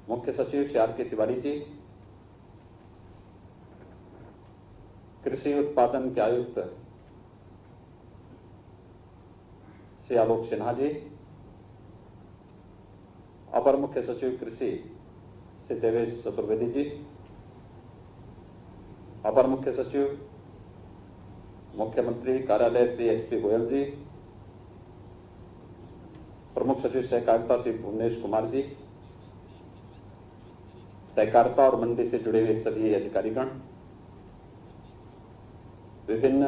मुख्य सचिव श्री आर.के. तिवारी जी, कृषि उत्पादन के आयुक्त श्री आलोक सिन्हा जी, अपर मुख्य सचिव कृषि श्री देवेश चतुर्वेदी जी, अपर मुख्य सचिव मुख्यमंत्री कार्यालय श्री एस.सी. गोयल जी, प्रमुख सचिव सहकारिता श्री भुवनेश कुमार जी, सहकारिता और मंडी से जुड़े हुए सभी अधिकारीगण, विभिन्न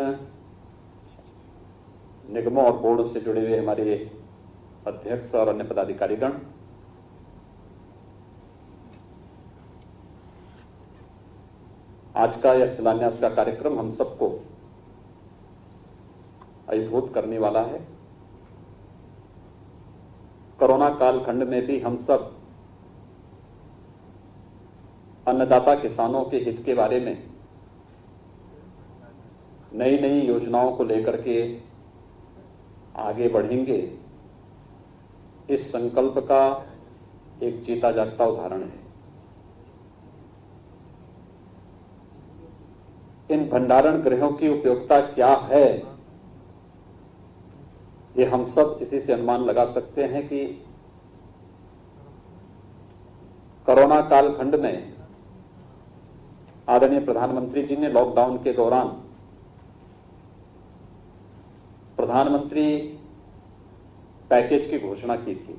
निगमों और बोर्ड से जुड़े हुए हमारे अध्यक्ष और अन्य पदाधिकारीगण, आज का यह शिलान्यास का कार्यक्रम हम सबको अभिभूत करने वाला है। कोरोना कालखंड में भी हम सब अन्नदाता किसानों के हित के बारे में नई नई योजनाओं को लेकर के आगे बढ़ेंगे, इस संकल्प का एक जीता जागता उदाहरण है। इन भंडारण गृहों की उपयोगिता क्या है, ये हम सब इसी से अनुमान लगा सकते हैं कि कोरोना कालखंड में आदरणीय प्रधानमंत्री जी ने लॉकडाउन के दौरान प्रधानमंत्री पैकेज की घोषणा की थी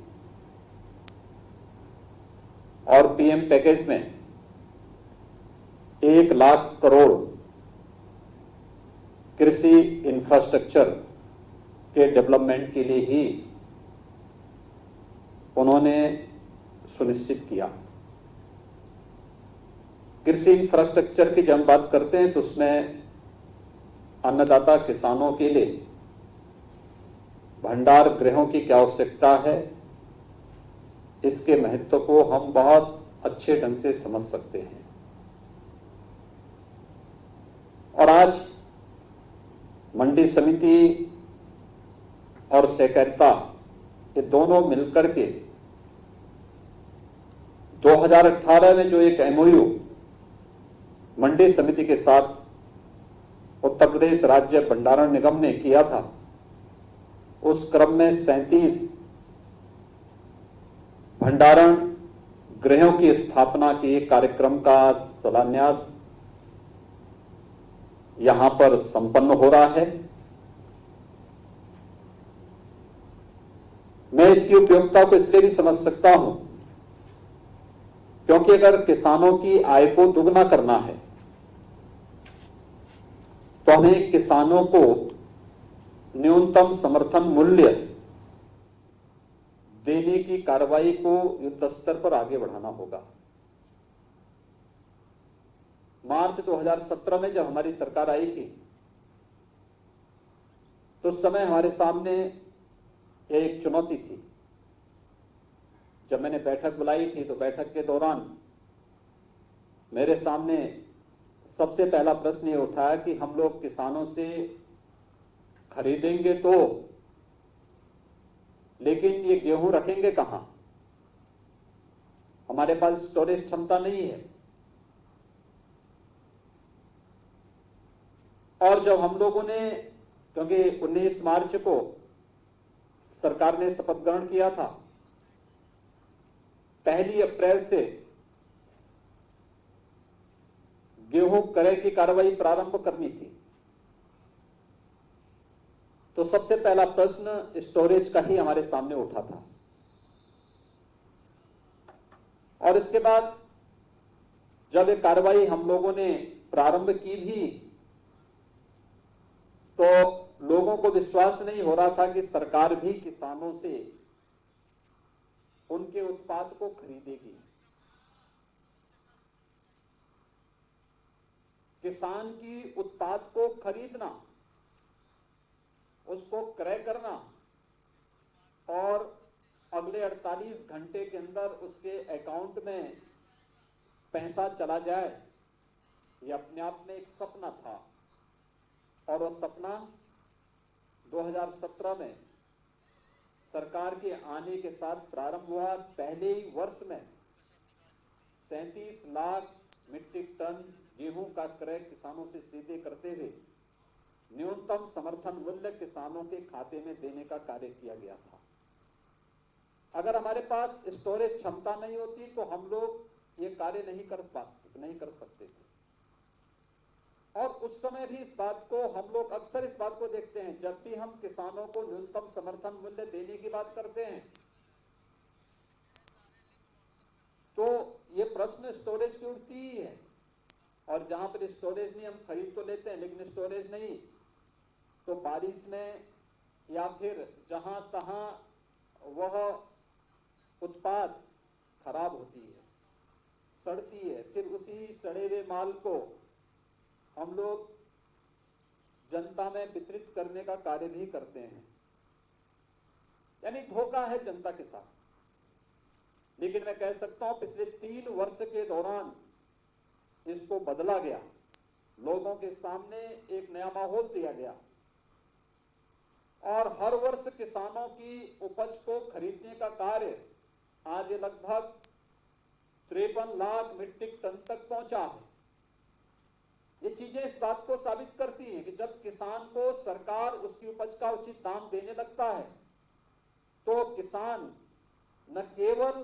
और पीएम पैकेज में 1 लाख करोड़ कृषि इंफ्रास्ट्रक्चर के डेवलपमेंट के लिए ही उन्होंने सुनिश्चित किया। कृषि इंफ्रास्ट्रक्चर की जब हम बात करते हैं तो उसमें अन्नदाता किसानों के लिए भंडार गृहों की क्या आवश्यकता है, इसके महत्व को हम बहुत अच्छे ढंग से समझ सकते हैं। और आज मंडी समिति और सहकारिता ये दोनों मिलकर के 2018 में जो एक एमओयू मंडी समिति के साथ उत्तर प्रदेश राज्य भंडारण निगम ने किया था, उस क्रम में 37 भंडारण गृहों की स्थापना के कार्यक्रम का शिलान्यास यहां पर संपन्न हो रहा है। मैं इसकी उपयोगिता को इसलिए भी समझ सकता हूं क्योंकि अगर किसानों की आय को दुगना करना है तो हमें किसानों को न्यूनतम समर्थन मूल्य देने की कार्रवाई को युद्ध स्तर पर आगे बढ़ाना होगा। मार्च 2017 में जब हमारी सरकार आई थी तो उस समय हमारे सामने एक चुनौती थी। जब मैंने बैठक बुलाई थी तो बैठक के दौरान मेरे सामने सबसे पहला प्रश्न ये उठाया कि हम लोग किसानों से खरीदेंगे तो, लेकिन ये गेहूं रखेंगे कहां? हमारे पास स्टोरेज क्षमता नहीं है। और जब हम लोगों ने, क्योंकि 19 मार्च को सरकार ने शपथ ग्रहण किया था, 1 अप्रैल से गेहूं क्रय की कार्रवाई प्रारंभ करनी थी, तो सबसे पहला प्रश्न स्टोरेज का ही हमारे सामने उठा था। और इसके बाद जब ये कार्रवाई हम लोगों ने प्रारंभ की भी तो लोगों को विश्वास नहीं हो रहा था कि सरकार भी किसानों से उनके उत्पाद को खरीदेगी। किसान की उत्पाद को खरीदना, उसको क्रय करना और अगले 48 घंटे के अंदर उसके अकाउंट में पैसा चला जाए, यह अपने आप में एक सपना था। और वह सपना 2017 में सरकार के आने के साथ प्रारंभ हुआ। पहले ही वर्ष में 37 लाख मीट्रिक टन गेहूं का क्रय किसानों से सीधे करते हुए न्यूनतम समर्थन मूल्य किसानों के खाते में देने का कार्य किया गया था। अगर हमारे पास स्टोरेज क्षमता नहीं होती तो हम लोग ये कार्य नहीं कर सकते थे। और उस समय भी इस बात को हम लोग अक्सर इस बात को देखते हैं, जब भी हम किसानों को न्यूनतम समर्थन मूल्य देने की बात करते हैं तो ये प्रश्न स्टोरेज की उठती ही है। और जहां पर स्टोरेज नहीं, हम खरीद तो लेते हैं लेकिन स्टोरेज नहीं, तो बारिश में या फिर जहां तहां वह उत्पाद खराब होती है, सड़ती है, फिर उसी सड़े हुए माल को हम लोग जनता में वितरित करने का कार्य भी करते हैं, यानी धोखा है जनता के साथ। लेकिन मैं कह सकता हूं पिछले 3 वर्ष के दौरान इसको बदला गया, लोगों के सामने एक नया माहौल दिया गया और हर वर्ष किसानों की उपज को खरीदने का कार्य आज लगभग 53 लाख मीट्रिक टन तक पहुंचा है। ये चीजें इस बात को साबित करती हैं कि जब किसान को सरकार उसकी उपज का उचित दाम देने लगता है तो किसान न केवल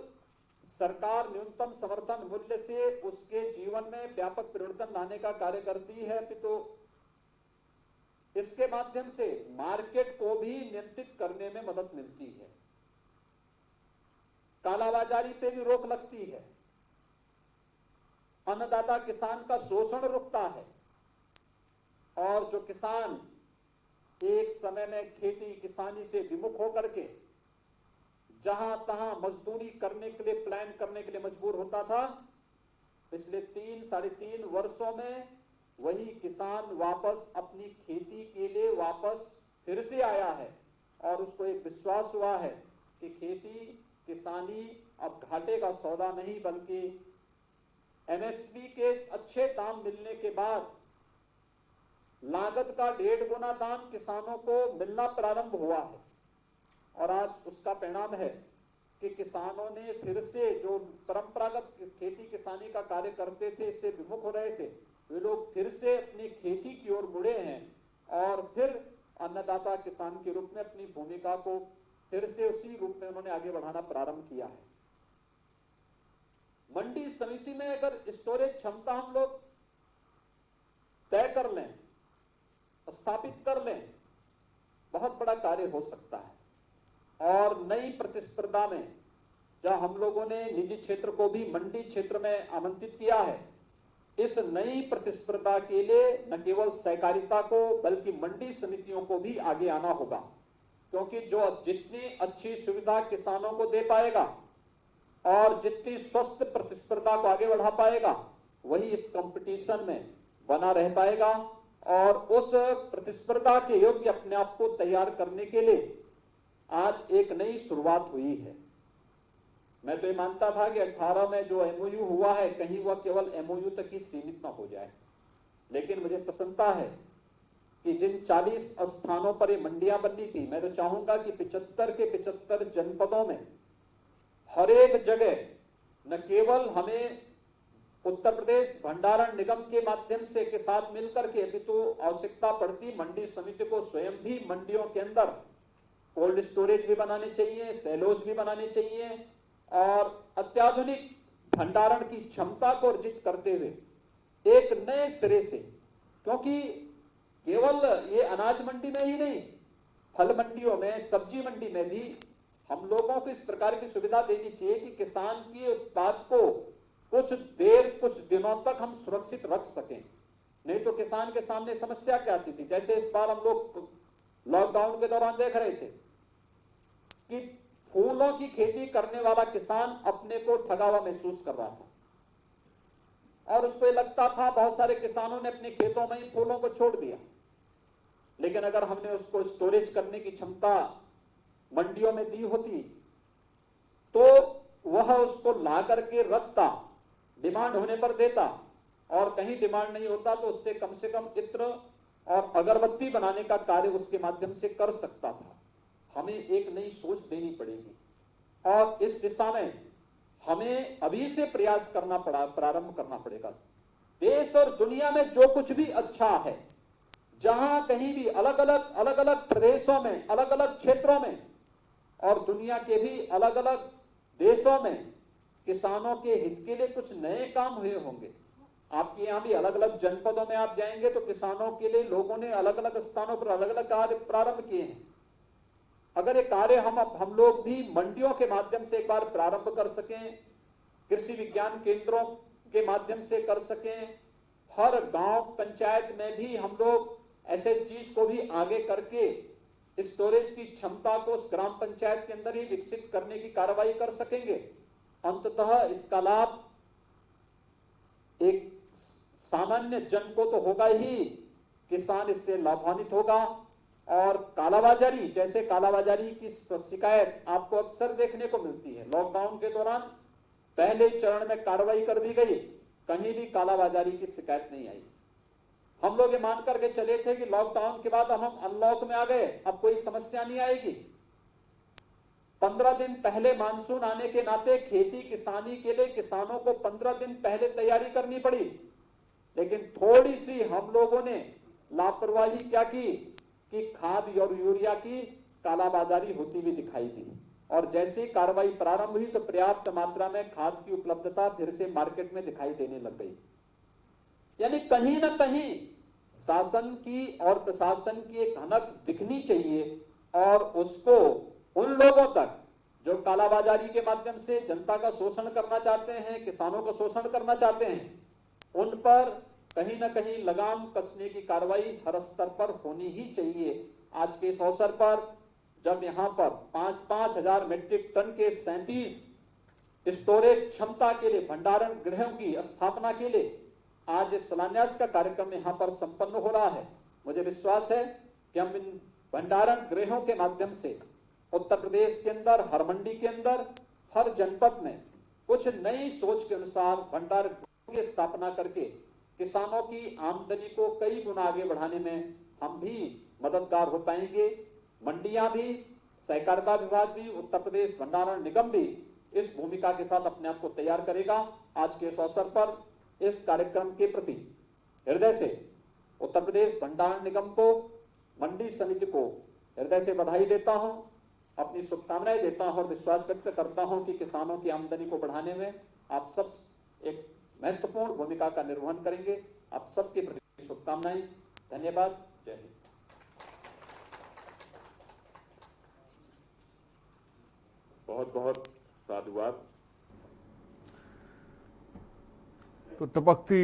सरकार न्यूनतम समर्थन मूल्य से उसके जीवन में व्यापक परिवर्तन लाने का कार्य करती है, तो इसके माध्यम से मार्केट को भी नियंत्रित करने में मदद मिलती है, कालाबाजारी पे भी रोक लगती है, अन्नदाता किसान का शोषण रुकता है और जो किसान एक समय में खेती किसानी से विमुख होकर के जहां तहां मजदूरी करने के लिए, प्लान करने के लिए मजबूर होता था, पिछले 3-3.5 वर्षों में वही किसान वापस अपनी खेती के लिए वापस फिर से आया है और उसको एक विश्वास हुआ है कि खेती किसानी अब घाटे का सौदा नहीं बल्कि एमएसपी के अच्छे दाम मिलने के बाद लागत का 1.5 गुना दाम किसानों को मिलना प्रारंभ हुआ है। और आज उसका परिणाम है कि किसानों ने फिर से जो परंपरागत खेती किसानी का कार्य करते थे, इससे विमुख हो रहे थे, वे लोग फिर से अपनी खेती की ओर मुड़े हैं और फिर अन्नदाता किसान के रूप में अपनी भूमिका को फिर से उसी रूप में उन्होंने आगे बढ़ाना प्रारंभ किया है। मंडी समिति में अगर स्टोरेज क्षमता हम लोग तय कर लें, स्थापित कर लें, बहुत बड़ा कार्य हो सकता है। और नई प्रतिस्पर्धा में जहां हम लोगों ने निजी क्षेत्र को भी मंडी क्षेत्र में आमंत्रित किया है, इस नई प्रतिस्पर्धा के लिए न केवल सहकारिता को बल्कि मंडी समितियों को भी आगे आना होगा, क्योंकि जो जितनी अच्छी सुविधा किसानों को दे पाएगा और जितनी स्वस्थ प्रतिस्पर्धा को आगे बढ़ा पाएगा वही इस कंपटीशन में बना रह पाएगा और उस प्रतिस्पर्धा के योग्य अपने आप को तैयार करने के लिए आज एक नई शुरुआत हुई है। मैं तो ये मानता था कि 18 में जो एमओयू हुआ है कहीं वह केवल एमओयू तक ही सीमित न हो जाए, लेकिन मुझे प्रसन्नता है कि जिन 40 स्थानों पर ये मंडियां बननी थी, मैं तो चाहूंगा कि 75 के 75 जनपदों में हर एक जगह न केवल हमें उत्तर प्रदेश भंडारण निगम के माध्यम से के साथ मिलकर के, अभी तो आवश्यकता पड़ती मंडी समिति को स्वयं भी मंडियों के अंदर कोल्ड स्टोरेज भी बनाने चाहिए, सेलोज भी बनाने चाहिए और अत्याधुनिक भंडारण की क्षमता को अर्जित करते हुए एक नए सिरे से, क्योंकि केवल ये अनाज मंडी में ही नहीं, फल मंडियों में, सब्जी मंडी में भी हम लोगों को इस प्रकार की सुविधा देनी चाहिए कि किसान के उत्पाद को कुछ देर, कुछ दिनों तक हम सुरक्षित रख सकें। नहीं तो किसान के सामने समस्या क्या आती थी, जैसे इस बार हम लोग लॉकडाउन के दौरान देख रहे थे कि फूलों की खेती करने वाला किसान अपने को ठगा हुआ महसूस कर रहा था और उसको लगता था, बहुत सारे किसानों ने अपने खेतों में ही फूलों को छोड़ दिया, लेकिन अगर हमने उसको स्टोरेज करने की क्षमता मंडियों में दी होती तो वह उसको ला करके रखता, डिमांड होने पर देता और कहीं डिमांड नहीं होता तो उससे कम से कम इत्र और अगरबत्ती बनाने का कार्य उसके माध्यम से कर सकता था। हमें एक नई सोच देनी पड़ेगी और इस दिशा में हमें अभी से प्रयास करना प्रारंभ करना पड़ेगा। देश और दुनिया में जो कुछ भी अच्छा है, जहां कहीं भी अलग अलग प्रदेशों में, अलग अलग क्षेत्रों में और दुनिया के भी अलग अलग देशों में किसानों के हित के लिए कुछ नए काम हुए होंगे। आपके यहां भी अलग अलग जनपदों में आप जाएंगे तो किसानों के लिए लोगों ने अलग अलग स्थानों पर अलग अलग कार्य प्रारंभ किए हैं। अगर ये कार्य हम लोग भी मंडियों के माध्यम से एक बार प्रारंभ कर सकें, कृषि विज्ञान केंद्रों के माध्यम से कर सकें, हर गांव पंचायत में भी हम लोग ऐसे चीज को भी आगे करके स्टोरेज की क्षमता को ग्राम पंचायत के अंदर ही विकसित करने की कार्रवाई कर सकेंगे, अंततः इसका लाभ एक सामान्य जन को तो होगा ही, किसान इससे लाभान्वित होगा। और कालाबाजारी, जैसे कालाबाजारी की शिकायत आपको अक्सर देखने को मिलती है, लॉकडाउन के दौरान पहले चरण में कार्रवाई कर दी गई, कहीं भी कालाबाजारी की शिकायत नहीं आई। हम लोग ये मान करके चले थे कि लॉकडाउन के बाद हम अनलॉक में आ गए, अब कोई समस्या नहीं आएगी। 15 दिन पहले मानसून आने के नाते खेती किसानी के लिए किसानों को 15 दिन पहले तैयारी करनी पड़ी, लेकिन थोड़ी सी हम लोगों ने लापरवाही क्या की कि खाद और यूरिया की कालाबाजारी होती हुई दिखाई दी, और जैसे ही कार्रवाई प्रारंभ हुई तो पर्याप्त मात्रा में खाद की उपलब्धता फिर से मार्केट में दिखाई देने लग गई। यानी कहीं ना कहीं शासन की और प्रशासन की एक हनक दिखनी चाहिए, और उसको उन लोगों तक जो कालाबाजारी के माध्यम से जनता का शोषण करना चाहते हैं, किसानों का शोषण करना चाहते हैं, उन पर कहीं ना कहीं लगाम कसने की कार्रवाई हर स्तर पर होनी ही चाहिए। आज के इस अवसर पर जब यहां पर 5-5 हजार मीट्रिक टन के 37 स्टोरेज क्षमता के लिए भंडारण गृहों की स्थापना के लिए आज शिलान्यास का कार्यक्रम यहां पर संपन्न हो रहा है, मुझे विश्वास है कि हम इन भंडारण गृहों के माध्यम से उत्तर प्रदेश के अंदर, हर मंडी के अंदर, हर जनपद में कुछ नई सोच के अनुसार भंडार गृहों की स्थापना करके किसानों की आमदनी को कई गुना आगे बढ़ाने में हम भी मददगार हो पाएंगे। मंडियां भी, सहकारिता विभाग भी, उत्तर प्रदेश भंडारण निगम भी इस भूमिका के साथ अपने आप को तैयार करेगा। आज के इस अवसर पर इस कार्यक्रम के प्रति हृदय से उत्तर प्रदेश भंडारण निगम को, मंडी समिति को हृदय से बधाई देता हूं, अपनी शुभकामनाएं देता हूं और विश्वास व्यक्त करता हूं कि किसानों की आमदनी को बढ़ाने में आप सब एक महत्वपूर्ण भूमिका का निर्वहन करेंगे। आप सबके प्रति शुभकामनाएं। धन्यवाद। जय हिंद। बहुत बहुत साधुवाद। तो टपकती